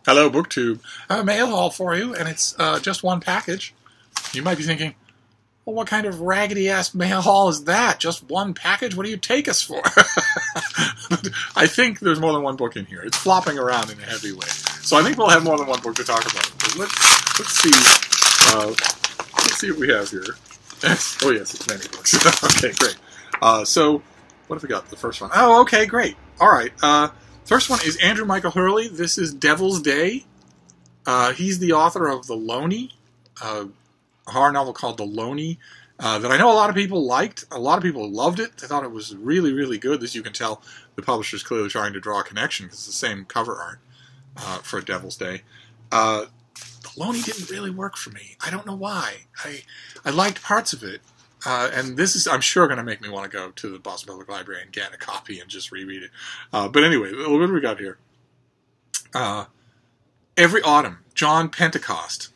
Hello, BookTube. Mail haul for you, and it's just one package. You might be thinking, well, what kind of raggedy-ass mail haul is that? Just one package? What do you take us for? I think there's more than one book in here. It's flopping around in a heavy way. So I think we'll have more than one book to talk about. Let's see. Let's see what we have here. Oh, yes, it's many books. Okay, great. So, what have we got? The first one. Oh, okay, great. All right. First one is Andrew Michael Hurley. This is Devil's Day. He's the author of The Loney, a horror novel called The Loney, that I know a lot of people liked. A lot of people loved it. They thought it was really, really good. As you can tell, the publisher's clearly trying to draw a connection because it's the same cover art for Devil's Day. The Loney didn't really work for me. I don't know why. I liked parts of it. And this is, I'm sure, going to make me want to go to the Boston Public Library and get a copy and just reread it. But anyway, what do we got here? Every autumn, John Pentecost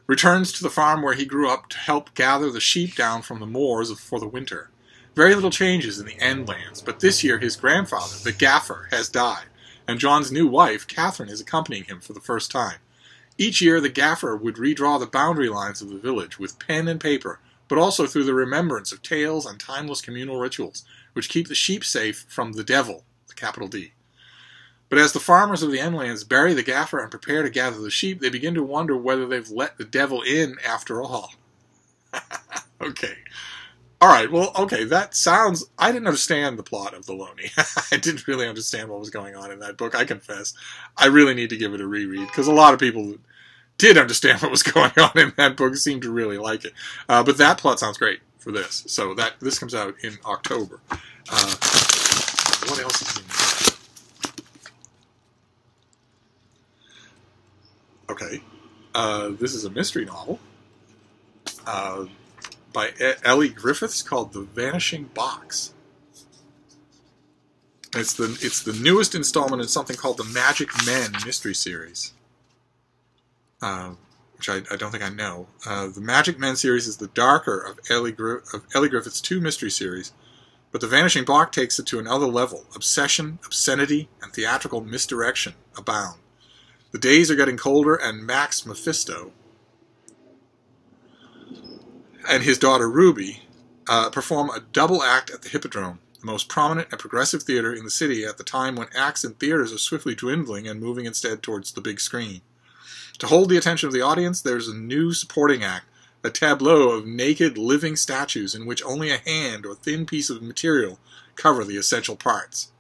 returns to the farm where he grew up to help gather the sheep down from the moors for the winter. Very little changes in the end lands, but this year his grandfather, the gaffer, has died, and John's new wife, Catherine, is accompanying him for the first time. Each year, the gaffer would redraw the boundary lines of the village with pen and paper, but also through the remembrance of tales and timeless communal rituals, which keep the sheep safe from the devil, the capital D. But as the farmers of the Endlands bury the gaffer and prepare to gather the sheep, they begin to wonder whether they've let the devil in after all. Okay. All right, well, okay, that sounds... I didn't understand the plot of The Loney. I didn't really understand what was going on in that book, I confess. I really need to give it a reread, because a lot of people did understand what was going on in that book, seemed to really like it. But that plot sounds great for this. So this comes out in October. What else is in there? Okay. This is a mystery novel. By Ellie Griffiths, called The Vanishing Box. It's the newest installment in something called the Magic Men mystery series, which I don't think I know. The Magic Men series is the darker of Ellie Griffiths' two mystery series, but The Vanishing Box takes it to another level. Obsession, obscenity, and theatrical misdirection abound. The days are getting colder, and Max Mephisto and his daughter Ruby perform a double act at the Hippodrome, the most prominent and progressive theater in the city at the time when acts in theaters are swiftly dwindling and moving instead towards the big screen. To hold the attention of the audience, there's a new supporting act, a tableau of naked living statues in which only a hand or thin piece of material cover the essential parts.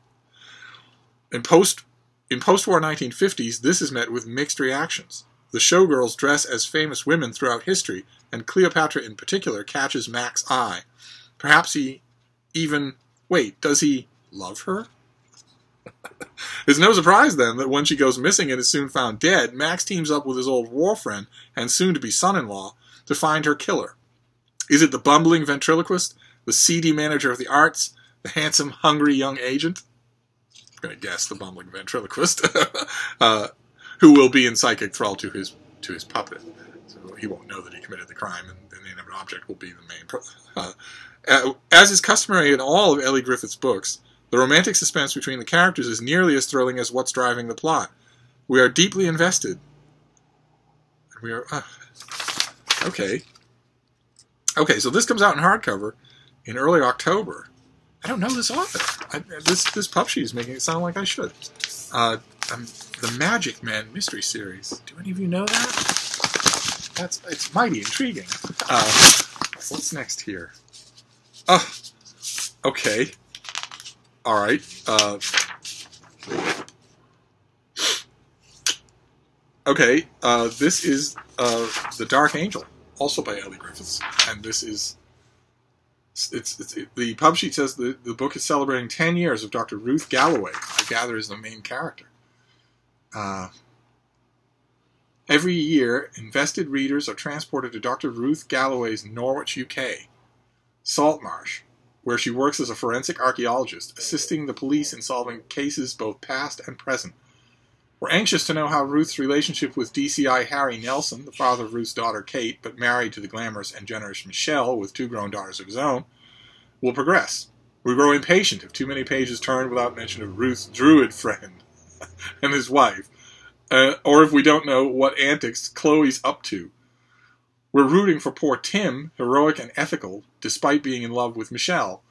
In post-war 1950s, this is met with mixed reactions. The showgirls dress as famous women throughout history, and Cleopatra in particular catches Mac's eye. Perhaps he even... Wait, does he love her? It's no surprise, then, that when she goes missing and is soon found dead, Max teams up with his old war friend and soon-to-be son-in-law to find her killer. Is it the bumbling ventriloquist, the seedy manager of the arts, the handsome, hungry young agent? I'm going to guess the bumbling ventriloquist. Who will be in psychic thrall to his puppet. So he won't know that he committed the crime, and the inanimate object will be the main... As is customary in all of Ellie Griffiths' books, the romantic suspense between the characters is nearly as thrilling as what's driving the plot. We are deeply invested. We are... Okay. Okay, so this comes out in hardcover in early October. I don't know this author. This pub sheet is making it sound like I should. The Magic Men mystery series. Do any of you know that? It's mighty intriguing. What's next here? Oh, okay. All right. Okay. This is The Dark Angel, also by Ellie Griffiths, and this is. The pub sheet says the book is celebrating 10 years of Dr. Ruth Galloway, I gather is the main character. Every year, invested readers are transported to Dr. Ruth Galloway's Norwich, UK, Saltmarsh, where she works as a forensic archaeologist, assisting the police in solving cases both past and present. We're anxious to know how Ruth's relationship with DCI Harry Nelson, the father of Ruth's daughter Kate, but married to the glamorous and generous Michelle with 2 grown daughters of his own, will progress. We grow impatient if too many pages turn without mention of Ruth's druid friend. and his wife, or if we don't know what antics Chloe's up to. We're rooting for poor Tim, heroic and ethical, despite being in love with Michelle.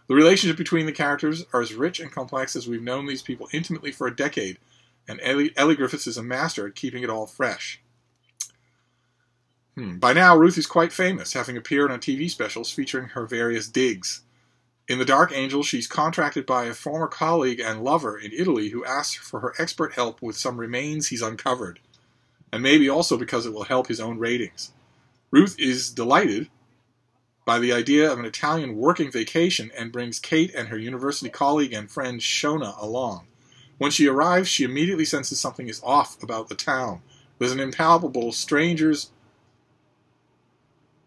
The relationship between the characters are as rich and complex as we've known these people intimately for a decade, and Ellie Griffiths is a master at keeping it all fresh. By now, Ruth is quite famous, having appeared on TV specials featuring her various digs. In The Dark Angel, she's contracted by a former colleague and lover in Italy who asks for her expert help with some remains he's uncovered, and maybe also because it will help his own ratings. Ruth is delighted by the idea of an Italian working vacation and brings Kate and her university colleague and friend Shona along. When she arrives, she immediately senses something is off about the town. There's an impalpable stranger's...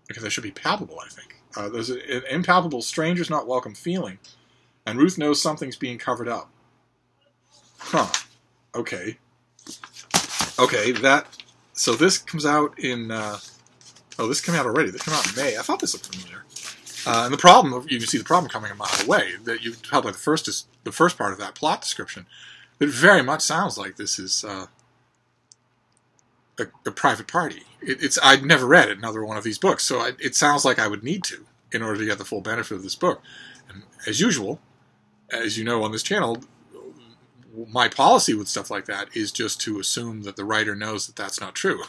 Because that should be palpable, I think. There's an impalpable stranger's not welcome feeling, and Ruth knows something's being covered up. Okay. So this comes out in... this came out already. This came out in May. I thought this looked familiar. And the problem, you can see the problem coming a mile away, that you can tell by the first part of that plot description, that it very much sounds like this is a private party. I'd never read another one of these books, so it sounds like I would need to in order to get the full benefit of this book. And as usual, as you know on this channel, my policy with stuff like that is just to assume that the writer knows that that's not true.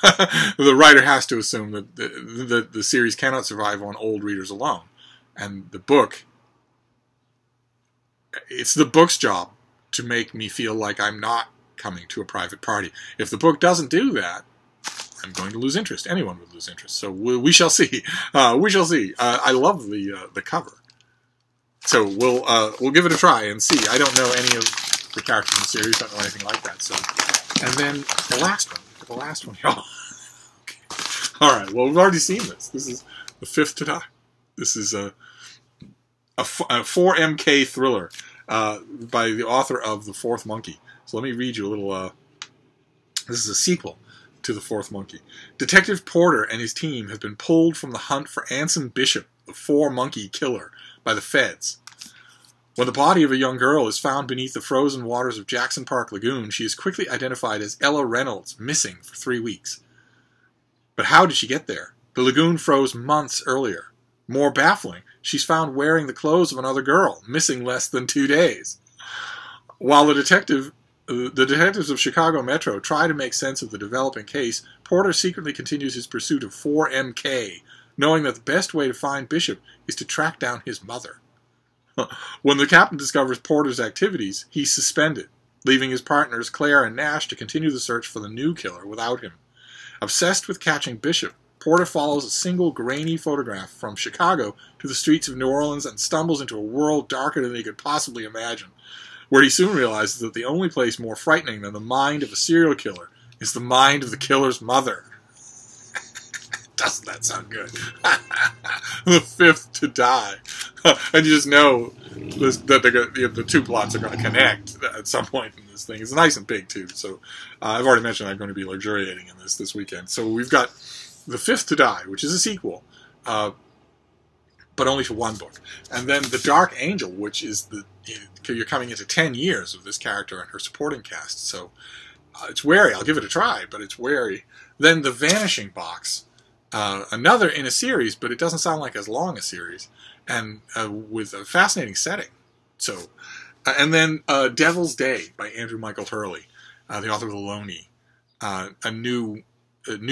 The writer has to assume that the series cannot survive on old readers alone. And the book, it's the book's job to make me feel like I'm not coming to a private party. If the book doesn't do that, I'm going to lose interest. Anyone would lose interest. So we shall see. We shall see. I love the cover. So we'll give it a try and see. I don't know any of the characters in the series. Don't know anything like that. So, and then the last one. Oh, okay. All right. Well, we've already seen this. This is The Fifth to Die. This is a 4MK thriller by the author of The Fourth Monkey. So let me read you a little. This is a sequel to The Fourth Monkey. Detective Porter and his team have been pulled from the hunt for Anson Bishop, the four-monkey killer, by the feds. When the body of a young girl is found beneath the frozen waters of Jackson Park Lagoon, she is quickly identified as Ella Reynolds, missing for 3 weeks. But how did she get there? The lagoon froze months earlier. More baffling, she's found wearing the clothes of another girl, missing less than 2 days. While the detectives of Chicago Metro try to make sense of the developing case, Porter secretly continues his pursuit of 4MK, knowing that the best way to find Bishop is to track down his mother. When the captain discovers Porter's activities, he's suspended, leaving his partners Claire and Nash to continue the search for the new killer without him. Obsessed with catching Bishop, Porter follows a single grainy photograph from Chicago to the streets of New Orleans and stumbles into a world darker than he could possibly imagine, where he soon realizes that the only place more frightening than the mind of a serial killer is the mind of the killer's mother. Doesn't that sound good? The Fifth to Die. And you just know that the two plots are going to connect at some point in this thing. It's nice and big, too. So I've already mentioned I'm going to be luxuriating in this weekend. So we've got The Fifth to Die, which is a sequel, but only for one book. And then The Dark Angel, which is you're coming into 10 years of this character and her supporting cast. So it's wary. I'll give it a try, but it's wary. Then The Vanishing Box. Another in a series, but it doesn't sound like as long a series, and with a fascinating setting. So, and then Devil's Day by Andrew Michael Hurley, the author of The Loney, a new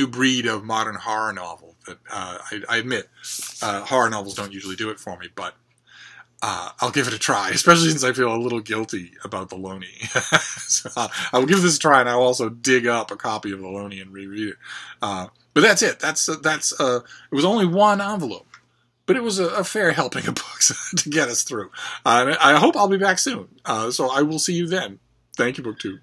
breed of modern horror novel that I admit horror novels don't usually do it for me, but I'll give it a try, especially since I feel a little guilty about The Loney. So I will give this a try, and I'll also dig up a copy of The Loney and reread it. But that's it. It was only one envelope, but it was a fair helping of books to get us through. I hope I'll be back soon. So I will see you then. Thank you, BookTube.